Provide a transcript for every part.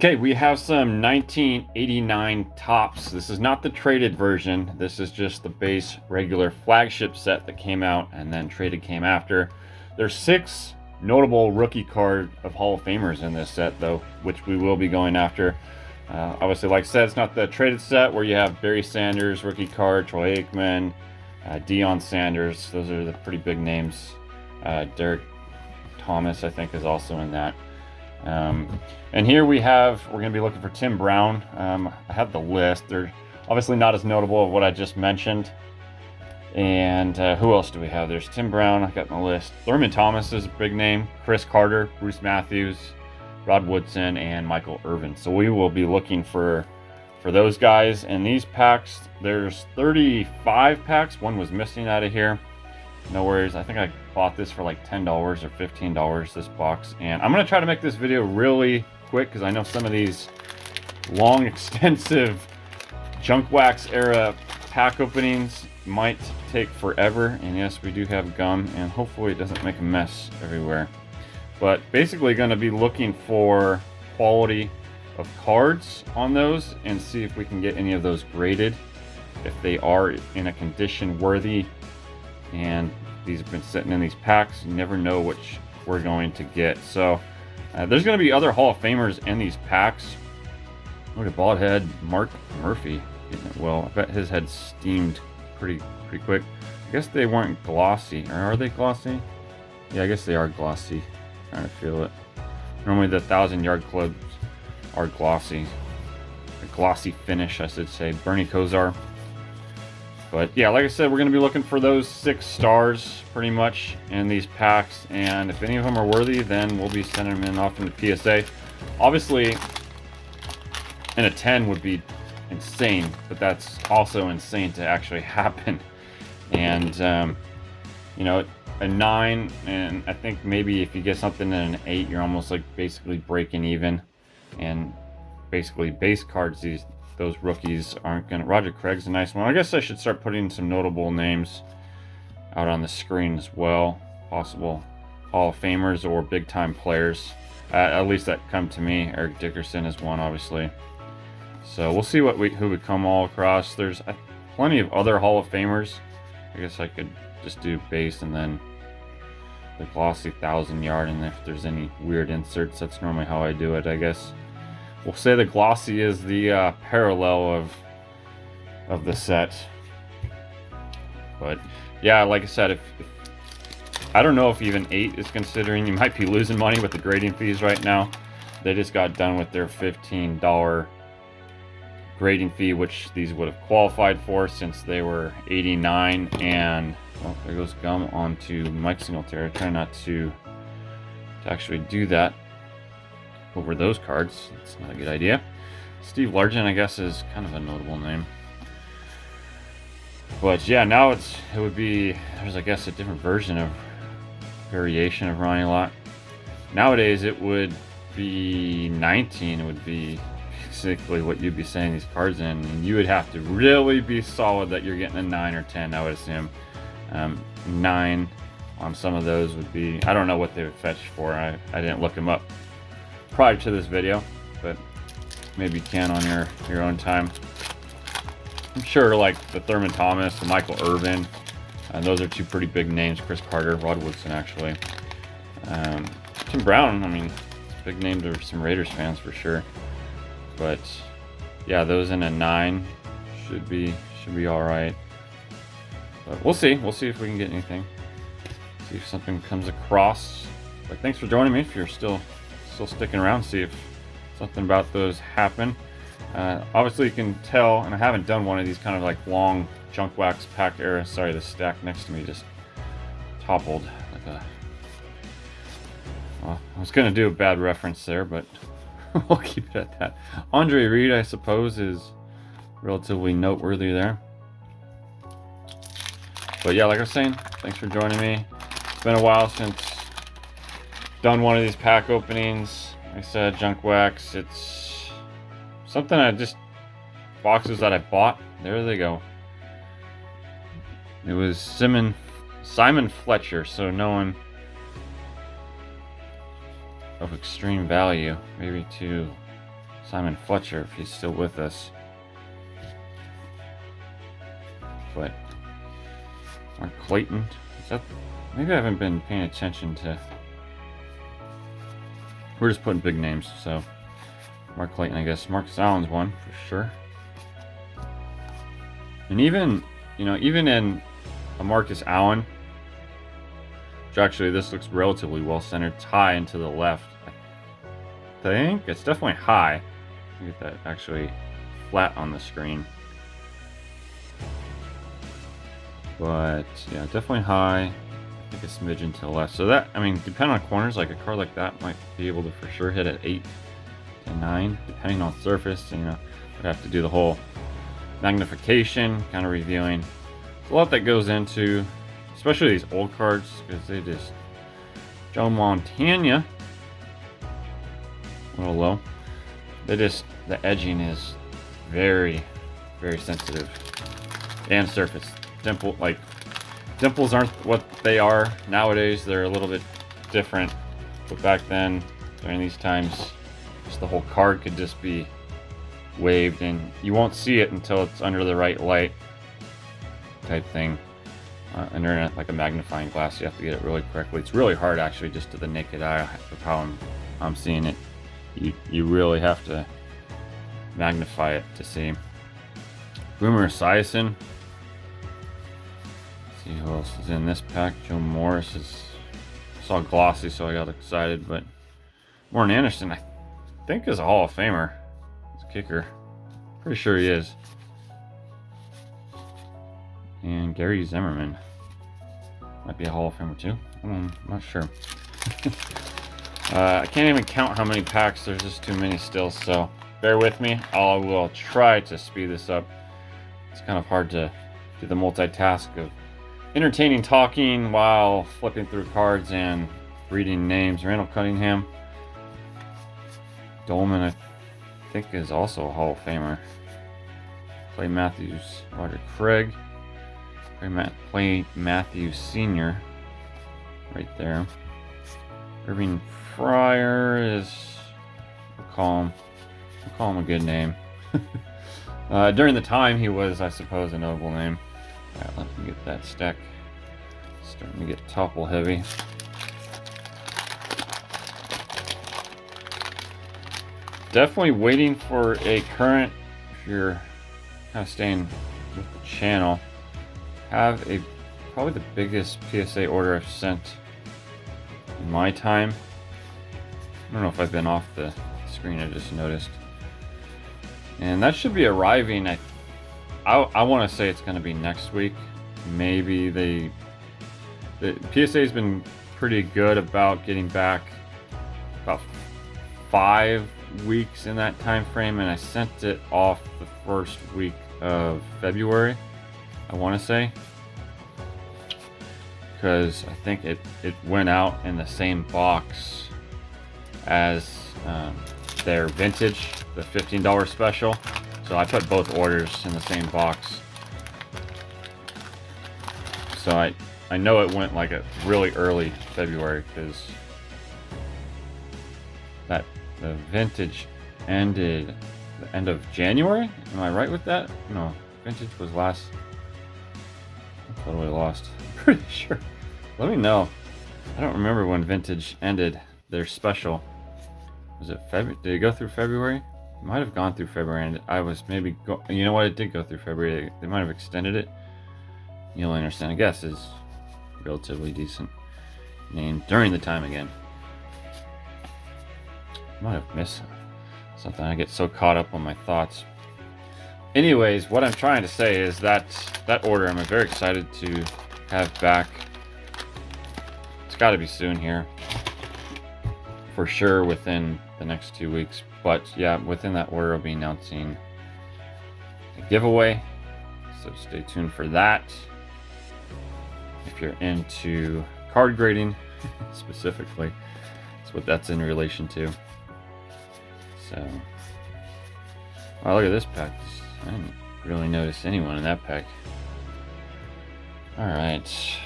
Okay, we have some 1989 Topps. This is not the traded version. This is just the base regular flagship set that came out and then traded came after. There's 6 notable rookie card of Hall of Famers in this set though, which we will be going after. Obviously, like I said, it's not the traded set where you have Barry Sanders, rookie card, Troy Aikman, Deion Sanders. Those are the pretty big names. Derek Thomas, I think, is also in that. And here we're going to be looking for Tim Brown. I have the list. They're obviously not as notable of what I just mentioned. And who else do we have? There's Tim Brown, I got in the list. Thurman Thomas is a big name. Chris Carter, Bruce Matthews, Rod Woodson, and Michael Irvin. So we will be looking for those guys. And these packs, there's 35 packs. One was missing out of here. No worries. I think I bought this for like $10 or $15, this box. And I'm going to try to make this video really quick because I know some of these long, extensive junk wax era pack openings might take forever. And yes, we do have gum, and hopefully it doesn't make a mess everywhere. But basically going to be looking for quality of cards on those and see if we can get any of those graded, if they are in a condition worthy. And these have been sitting in these packs. You never know which we're going to get. So there's going to be other Hall of Famers in these packs. Look at bald head Mark Murphy getting it well. I bet his head steamed pretty quick. I guess they weren't glossy, or are they glossy? Yeah, I guess they are glossy. Trying to feel it. Normally the 1,000-yard clubs are glossy. A glossy finish, I should say. Bernie Kosar. But yeah, like I said, we're going to be looking for those 6 stars pretty much in these packs. And if any of them are worthy, then we'll be sending them in off into PSA. Obviously, and a 10 would be insane, but that's also insane to actually happen. And, you know, a 9, and I think maybe if you get something in an 8, you're almost like basically breaking even. And basically base cards, those rookies aren't gonna. Roger Craig's a nice one. I guess I should start putting some notable names out on the screen as well. Possible Hall of Famers or big time players, at least that come to me. Eric Dickerson is one, obviously. So we'll see who we come all across. There's plenty of other Hall of Famers. I guess I could just do base and then the glossy 1,000-yard, and if there's any weird inserts, that's normally how I do it, I guess. We'll say the glossy is the parallel of the set. But yeah, like I said, if I don't know if even 8 is considering, you might be losing money with the grading fees right now. They just got done with their $15 grading fee, which these would have qualified for since they were 89. And well, there goes gum onto Mike Singletary. Try not to actually do that over those cards. That's not a good idea. Steve Largent, I guess, is kind of a notable name. But yeah, now it would be, there's, I guess, a different variation of Ronnie Lott. Nowadays it would be 19. It would be basically what you'd be saying these cards in, and you would have to really be solid that you're getting a 9 or 10, I would assume. 9 on some of those would be, I don't know what they would fetch for. I didn't look them up prior to this video, but maybe you can on your own time. I'm sure like the Thurman Thomas, the Michael Irvin, and those are 2 pretty big names. Chris Carter, Rod Woodson, actually. Tim Brown, I mean, big name to some Raiders fans for sure. But yeah, those in a 9 should be all right. But we'll see. We'll see if we can get anything. See if something comes across. But thanks for joining me. If you're still sticking around, see if something about those happen. Obviously you can tell, and I haven't done one of these kind of like long junk wax pack era. Sorry, the stack next to me just toppled like a, well, I was gonna do a bad reference there, but we'll keep it at that. Andre Reed, I suppose, is relatively noteworthy there. But yeah, like I was saying, thanks for joining me. It's been a while since done one of these pack openings. Like I said, junk wax, it's something boxes that I bought. There they go. It was Simon Fletcher, so no one of extreme value. Maybe to Simon Fletcher, if he's still with us. But Mark Clayton, is that? Maybe I haven't been paying attention to. We're just putting big names, so Mark Clayton, I guess. Marcus Allen's one for sure. And even in a Marcus Allen, which actually this looks relatively well centered, it's high and to the left. I think it's definitely high. Get that actually flat on the screen. But yeah, definitely high. I think a smidgen to the left. So that, I mean, depending on corners, like a card like that might be able to for sure hit at 8 and 9, depending on surface. You know, would have to do the whole magnification, kind of reviewing. There's a lot that goes into, especially these old cards, because they just. Joe Montana, a little low. They just, the edging is very, very sensitive. And surface. Dimples aren't what they are nowadays. They're a little bit different. But back then, during these times, just the whole card could just be waved, and you won't see it until it's under the right light type thing. Under like a magnifying glass, you have to get it really correctly. It's really hard, actually, just to the naked eye of how I'm seeing it. You really have to magnify it to see. Boomer Esiason. See who else is in this pack. Joe Morris is. Saw glossy, so I got excited. But Morton Anderson, I think, is a Hall of Famer. He's a kicker. Pretty sure he is. And Gary Zimmerman might be a Hall of Famer too. I'm not sure. I can't even count how many packs. There's just too many still. So bear with me. I will try to speed this up. It's kind of hard to do the multitask of entertaining talking while flipping through cards and reading names. Randall Cunningham. Dolman, I think, is also a Hall of Famer. Clay Matthews, Roger Craig. Clay Matthews Sr. right there. Irving Fryer is, we'll call him a good name. During the time, he was, I suppose, a notable name. Alright, let me get that stack. Starting to get topple heavy. Definitely waiting for a current, if you're kind of staying with the channel, have probably the biggest PSA order I've sent in my time. I don't know if I've been off the screen, I just noticed. And that should be arriving, I want to say it's going to be next week. Maybe the PSA has been pretty good about getting back about 5 weeks in that time frame, and I sent it off the first week of February, I want to say, because I think it went out in the same box as their vintage, the $15 special. So I put both orders in the same box. So I know it went like a really early February, because the vintage ended the end of January. Am I right with that? No, vintage was last. I'm totally lost. I'm pretty sure. Let me know. I don't remember when vintage ended their special. Was it February? Did it go through February? It might have gone through February, and I was maybe you know what? It did go through February. They might have extended it. Neil Anderson, I guess, is relatively decent name during the time again. Might have missed something. I get so caught up on my thoughts. Anyways, what I'm trying to say is that order I'm very excited to have back. It's got to be soon here. For sure within the next 2 weeks. But yeah, within that order I'll be announcing a giveaway. So stay tuned for that. If you're into card grading specifically, that's what that's in relation to. So, wow, look at this pack. I didn't really notice anyone in that pack. Alright.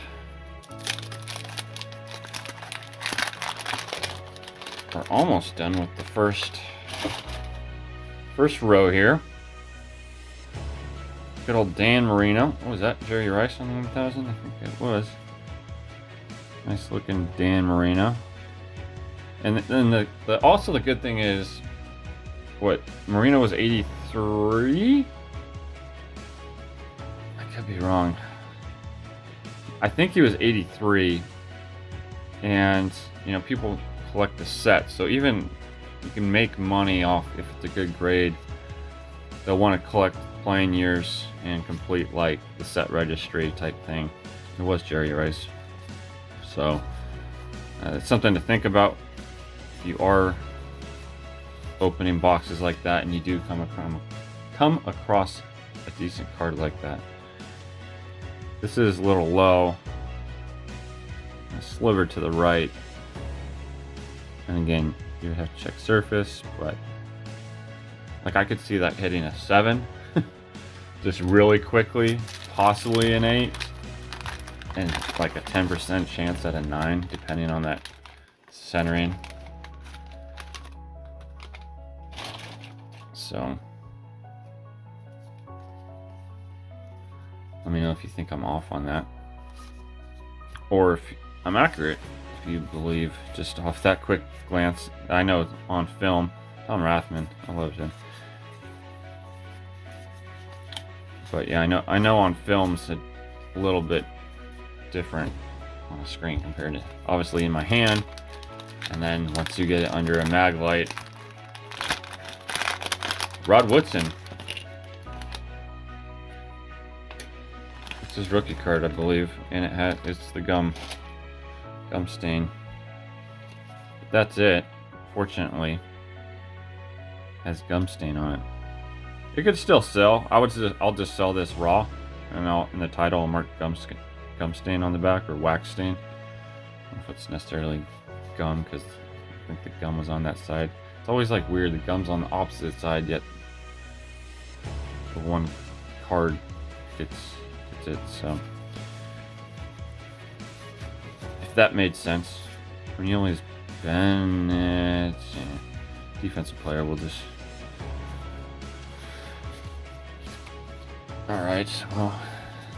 We're almost done with the first First row here. Good old Dan Marino. What was that? Jerry Rice on the 1000? I think it was. Nice looking Dan Marino. And then also the good thing is, what, Marino was 83? I could be wrong. I think he was 83. And, you know, people collect the set. So even you can make money off if it's a good grade. They'll want to collect playing years and complete like the set registry type thing. It was Jerry Rice. So it's something to think about if you are opening boxes like that and you do come across a decent card like that. This is a little low. A sliver to the right. And again, you have to check surface, but like I could see that hitting a 7 just really quickly, possibly an 8, and like a 10% chance at a 9 depending on that centering. So let me know if you think I'm off on that, or if I'm accurate, if you believe just off that quick glance. I know on film, Tom Rathman, I love him. But yeah, I know on film's a little bit different on a screen compared to obviously in my hand. And then once you get it under a mag light, Rod Woodson. It's his rookie card, I believe, and it's the gum stain. But that's it. Fortunately, has gum stain on it. It could still sell. I'll just sell this raw, and in the title I'll mark gum stain on the back, or wax stain. I don't know if it's necessarily gum because I think the gum was on that side. It's always like weird. The gum's on the opposite side, yet the one card gets it. So if that made sense. Cornelius Bennett, defensive player. We'll just. Alright, well,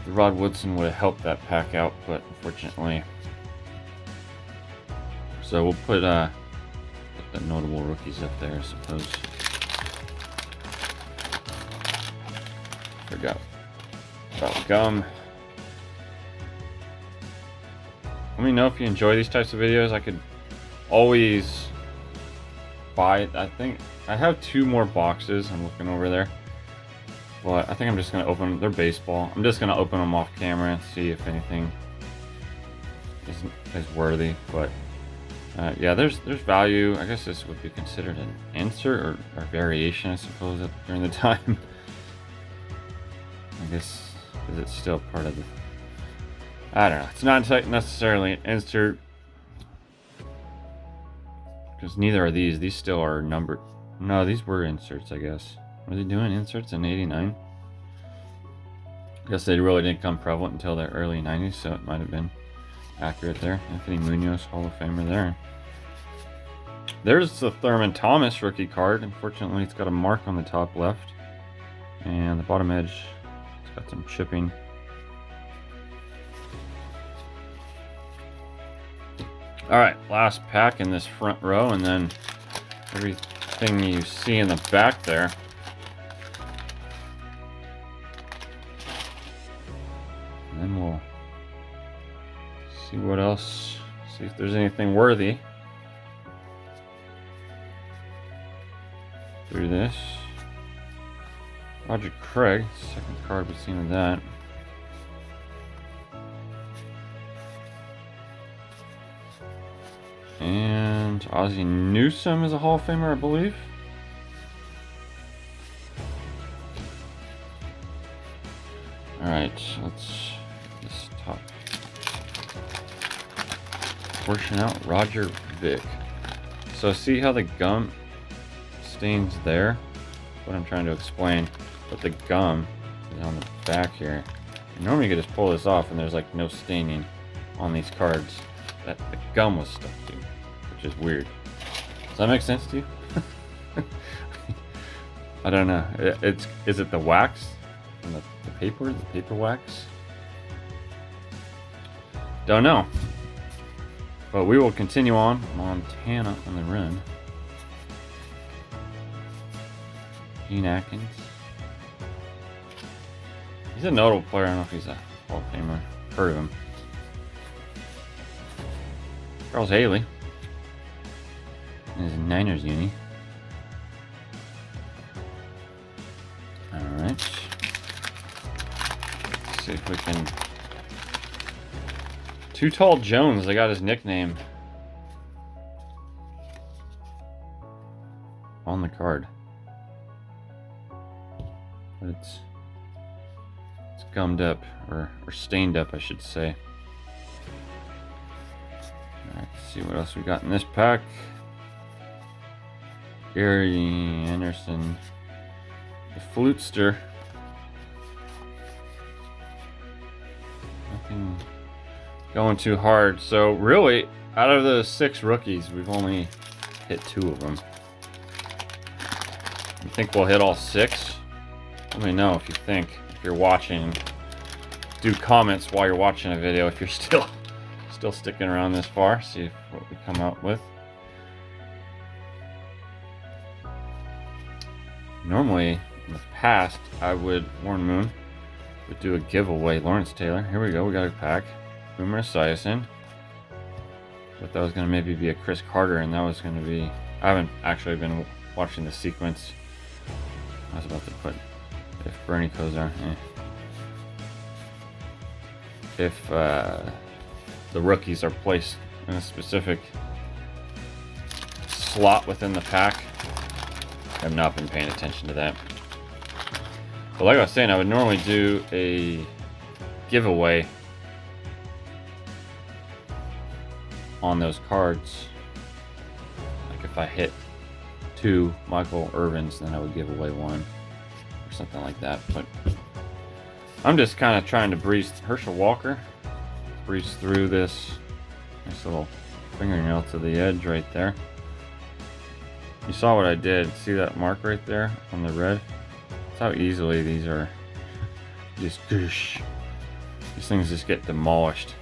the Rod Woodson would have helped that pack out, but unfortunately. So we'll put the notable rookies up there, I suppose. Forgot about gum. Let me know if you enjoy these types of videos. I could always buy it. I think I have 2 more boxes. I'm looking over there. But I think I'm just going to open them. They're baseball. I'm just going to open them off camera and see if anything is worthy. But yeah, there's value. I guess this would be considered an insert or variation, I suppose, during the time. I guess, is it still part of the... I don't know. It's not necessarily an insert, because neither are these. These still are numbered. No, these were inserts, I guess. Were they doing inserts in '89? I guess they really didn't come prevalent until the early '90s, so it might have been accurate there. Anthony Munoz, Hall of Famer there. There's the Thurman Thomas rookie card. Unfortunately, it's got a mark on the top left, and the bottom edge, it's got some chipping. All right, last pack in this front row, and then everything you see in the back there. And then we'll see what else, see if there's anything worthy through this. Roger Craig, second card we've seen of that. And Ozzie Newsome is a Hall of Famer, I believe. Alright, let's just top portion out. Roger Vick. So see how the gum stains there? That's what I'm trying to explain. But the gum is on the back here. And normally you could just pull this off and there's like no staining on these cards. That the gum was stuck to, which is weird. Does that make sense to you? I don't know. Is it the wax and the paper wax? Don't know. But we will continue on. Montana on the run. Gene Atkins. He's a notable player. I don't know if he's a Hall of Famer. Heard of him. Charles Haley. In his Niners uni. Alright. Let's see if we can. Too Tall Jones, I got his nickname on the card. But it's gummed up, or stained up, I should say. Alright, let's see what else we got in this pack. Gary Anderson, the Flutester. Nothing going too hard. So really, out of the 6 rookies, we've only hit 2 of them. You think we'll hit all 6? Let me know if you think. If you're watching, do comments while you're watching a video if you're still sticking around this far. See what we come out with. Normally, in the past, Warren Moon would do a giveaway. Lawrence Taylor. Here we go. We got a pack. Boomer Esiason. But that was going to maybe be a Chris Carter, and that was going to be. I haven't actually been watching the sequence. I was about to put if Bernie Kosar. If the rookies are placed in a specific slot within the pack. I've not been paying attention to that. But like I was saying, I would normally do a giveaway on those cards. Like if I hit 2 Michael Irvins, then I would give away 1 or something like that. But I'm just kind of trying to breeze Herschel Walker, breeze through this nice little fingernail to the edge right there. You saw what I did. See that mark right there on the red? That's how easily these are just goosh. These things just get demolished.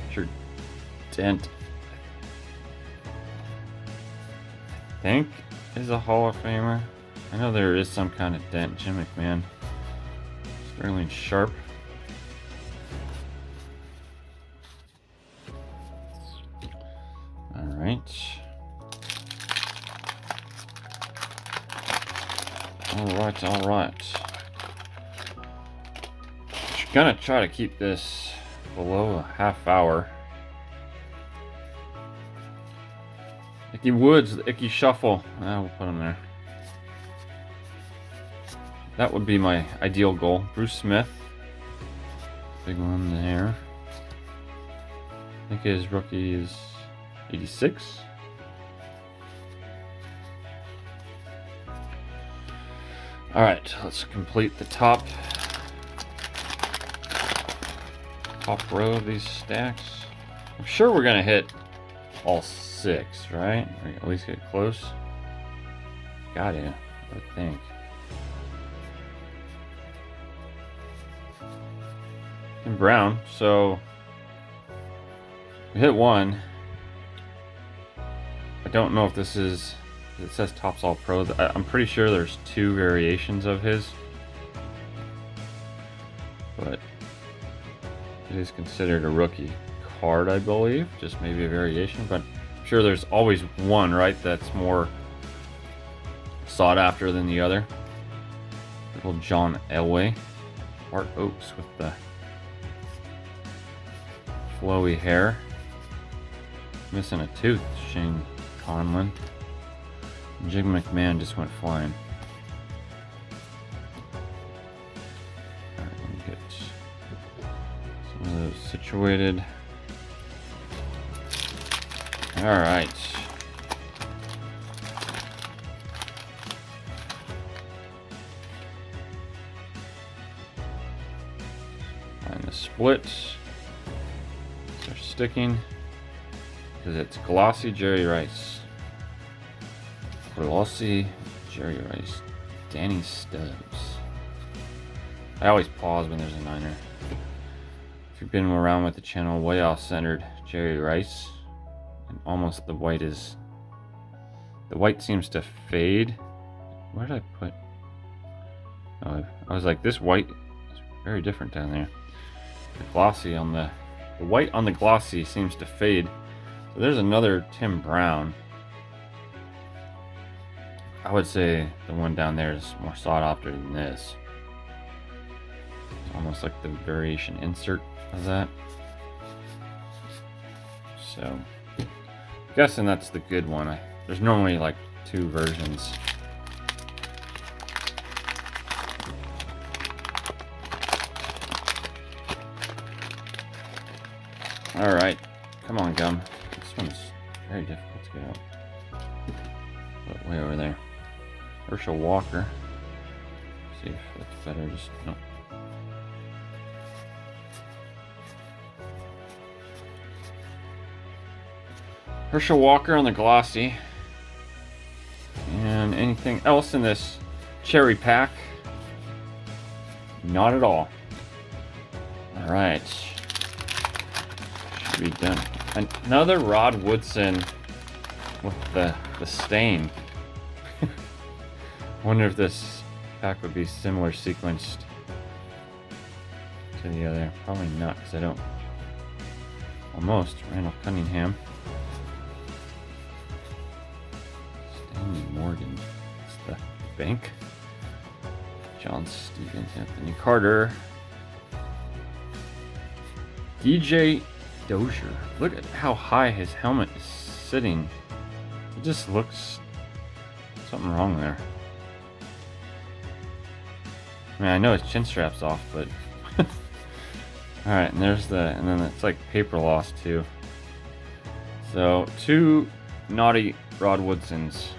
Richard Dent, I think, is a Hall of Famer. I know there is some kind of dent. Jim McMahon. Sterling Sharp. Alright. Alright. Just gonna try to keep this below a half hour. Icky Woods, the Icky Shuffle. We'll put him there. That would be my ideal goal. Bruce Smith. Big one there. I think his rookie is 86. Alright, let's complete the top row of these stacks. I'm sure we're gonna hit all 6, right? Or at least get close. Gotta, I think. And Brown, so we hit 1. I don't know if this is. It says Topps All Pro. I'm pretty sure there's 2 variations of his, but it is considered a rookie card, I believe. Just maybe a variation, but I'm sure there's always one, right, that's more sought after than the other. Little John Elway, Bart Oaks with the flowy hair, missing a tooth. Shane Conlon. Jim McMahon just went flying. Alright, let me get some of those situated. Alright. And the splits are sticking because it's glossy Jerry Rice. Glossy Jerry Rice. Danny Stubbs. I always pause when there's a Niner. If you've been around with the channel, way off centered Jerry Rice. And almost the white seems to fade. Where did I put? Oh, I was like, this white is very different down there. The glossy on the white on the glossy seems to fade. So there's another Tim Brown. I would say the one down there is more sought after than this. It's almost like the variation insert of that. So, I'm guessing that's the good one. There's normally like 2 versions. Alright, come on, gum. This one's very difficult to get out. But way over there. Herschel Walker. Let's see if that's better. Just no. Herschel Walker on the glossy. And anything else in this cherry pack? Not at all. Alright. Should be done. Another Rod Woodson with the stain. Wonder if this pack would be similar sequenced to the other. Probably not, because I don't. Almost. Randall Cunningham. Stanley Morgan. It's the bank. John Stevens, Anthony Carter. DJ Dozier. Look at how high his helmet is sitting. It just looks something wrong there. I mean, I know his chin strap's off, but alright, and there's and then it's like paper loss too. So 2 naughty Rod Woodsons.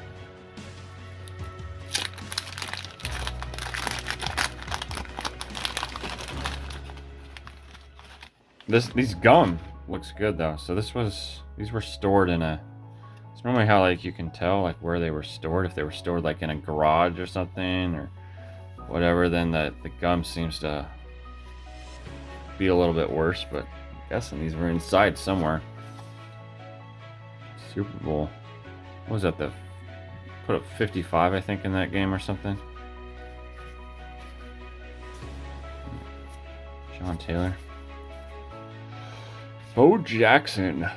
These gum looks good though. So these were stored in it's normally how like you can tell like where they were stored, if they were stored like in a garage or something or whatever, then the gum seems to be a little bit worse, but I'm guessing these were inside somewhere. Super Bowl. What was that? Put up 55, I think, in that game or something. Sean Taylor. Bo Jackson.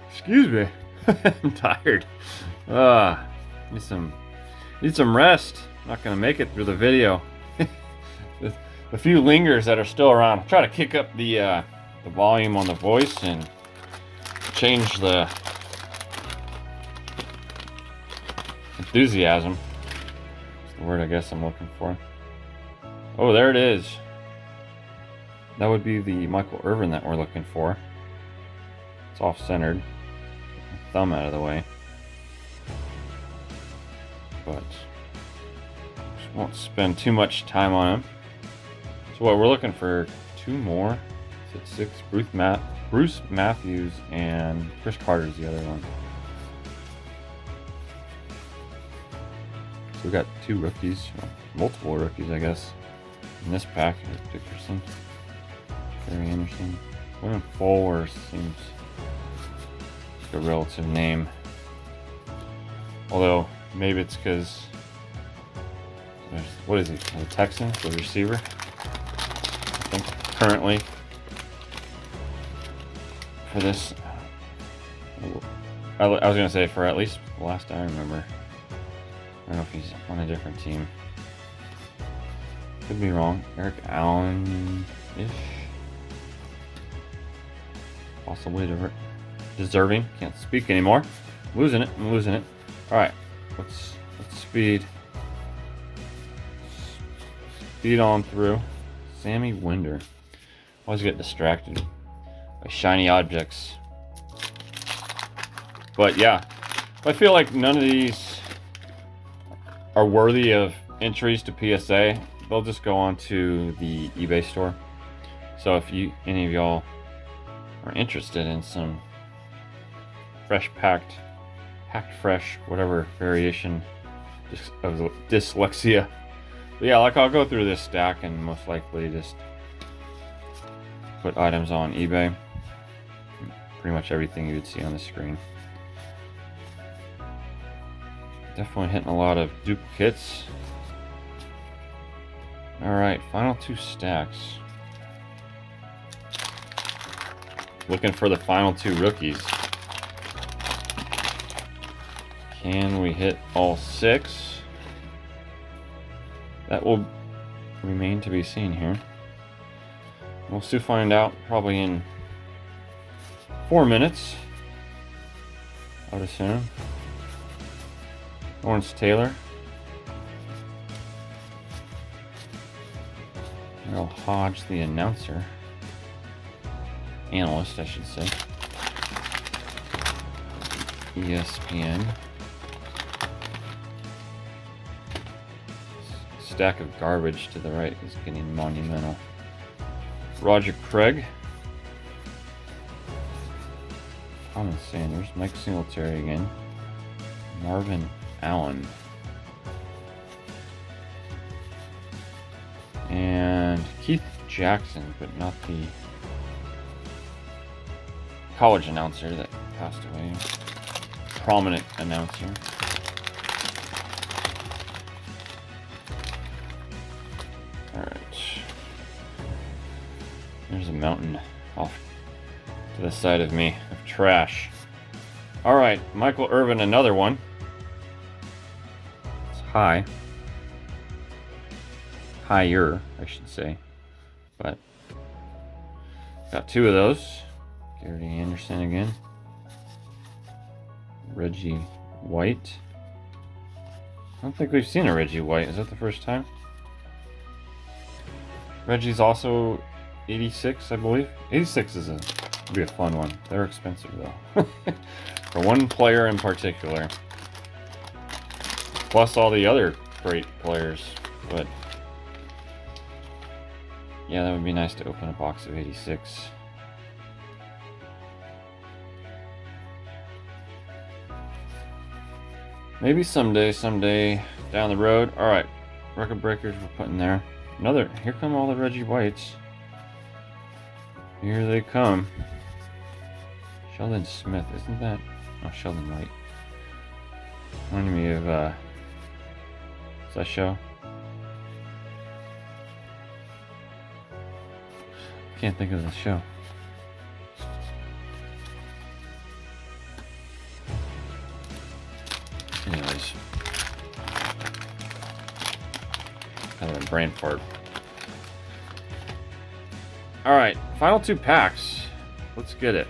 Excuse me. I'm tired. Need some rest. Not gonna make it through the video. The few lingers that are still around. I'll try to kick up the volume on the voice and change the enthusiasm. That's the word I guess I'm looking for. Oh, there it is. That would be the Michael Irvin that we're looking for. It's off-centered. Thumb out of the way. But just won't spend too much time on him. So what we're looking for 2 more. Is it 6? Bruce Matthews and Chris Carter's the other one. So we got 2 rookies, well, multiple rookies, I guess, in this pack. There's Dickerson, Gary Anderson. William Fuller seems like a relative name. Although, maybe it's because, what is he, the Texans, the receiver? I think currently for this, I was going to say for at least the last I remember. I don't know if he's on a different team. Could be wrong. Eric Allen-ish. Possibly deserving. Can't speak anymore. I'm losing it. Alright. Let's speed on through. Sammy Winder. Always get distracted by shiny objects. But yeah. I feel like none of these are worthy of entries to PSA. They'll just go on to the eBay store. So if any of y'all are interested in some fresh packed fresh, whatever variation dyslexia. But yeah, like I'll go through this stack and most likely just put items on eBay. Pretty much everything you would see on the screen. Definitely hitting a lot of duplicates. Alright, final 2 stacks. Looking for the final 2 rookies. Can we hit all 6? That will remain to be seen here. We'll soon find out, probably in 4 minutes, I would assume. Lawrence Taylor. Earl Hodge, the announcer. Analyst, I should say. ESPN. Stack of garbage to the right is getting monumental. Roger Craig. Thomas Sanders. Mike Singletary again. Marvin Allen. And Keith Jackson, but not the college announcer that passed away. Prominent announcer. Alright. There's a mountain off to the side of me of trash. Alright, Michael Irvin, another one. It's high. Higher, I should say. But got 2 of those. Gary Anderson again. Reggie White. I don't think we've seen a Reggie White. Is that the first time? Reggie's also 86, I believe. 86 is would be a fun one. They're expensive though. For one player in particular. Plus all the other great players. But yeah, that would be nice to open a box of 86. Maybe someday down the road. Alright, record breakers we're putting there. Another, here come all the Reggie Whites. Here they come. Sheldon Smith, isn't that? Oh, Sheldon White. Reminding me of, what's that show? Can't think of the show. Anyways. Kind of a brain fart. Alright, final 2 packs. Let's get it.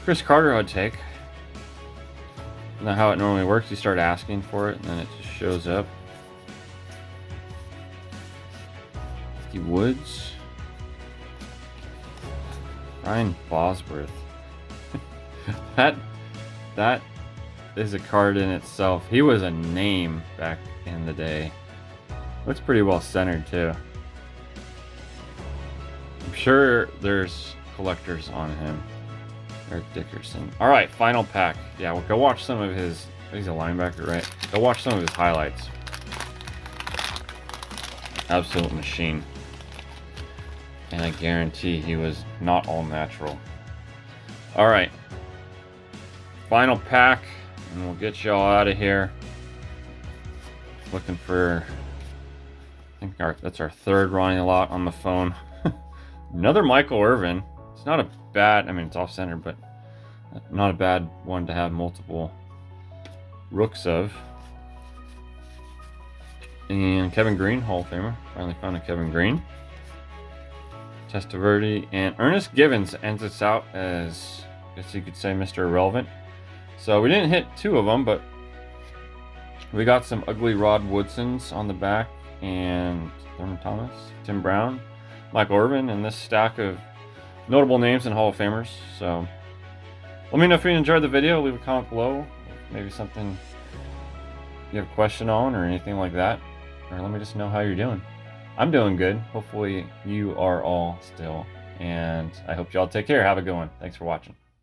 Chris Carter, I would take. Isn't that how it normally works? You start asking for it and then it just shows up. Ricky Woods. Ryan Bosworth. That is a card in itself. He was a name back in the day. Looks pretty well centered too. I'm sure there's collectors on him. Eric Dickerson. Alright, final pack. Yeah, we'll go watch some of his... He's a linebacker, right? Go watch some of his highlights. Absolute machine. And I guarantee he was not all natural. Alright. Final pack. And we'll get y'all out of here. Looking for... I think that's our 3rd Ronnie Lott on the phone. Another Michael Irvin. It's not a bad... I mean, it's off-center, but not a bad one to have multiple rooks of. And Kevin Green, Hall of Famer. Finally found a Kevin Green. Testaverde and Ernest Givens ends us out as, I guess you could say, Mr. Irrelevant. So we didn't hit 2 of them, but we got some ugly Rod Woodsons on the back, and Thurman Thomas, Tim Brown, Michael Irvin, and this stack of notable names and Hall of Famers. So let me know if you enjoyed the video. Leave a comment below. Maybe something you have a question on or anything like that. Or let me just know how you're doing. I'm doing good. Hopefully you are all still. And I hope y'all take care. Have a good one. Thanks for watching.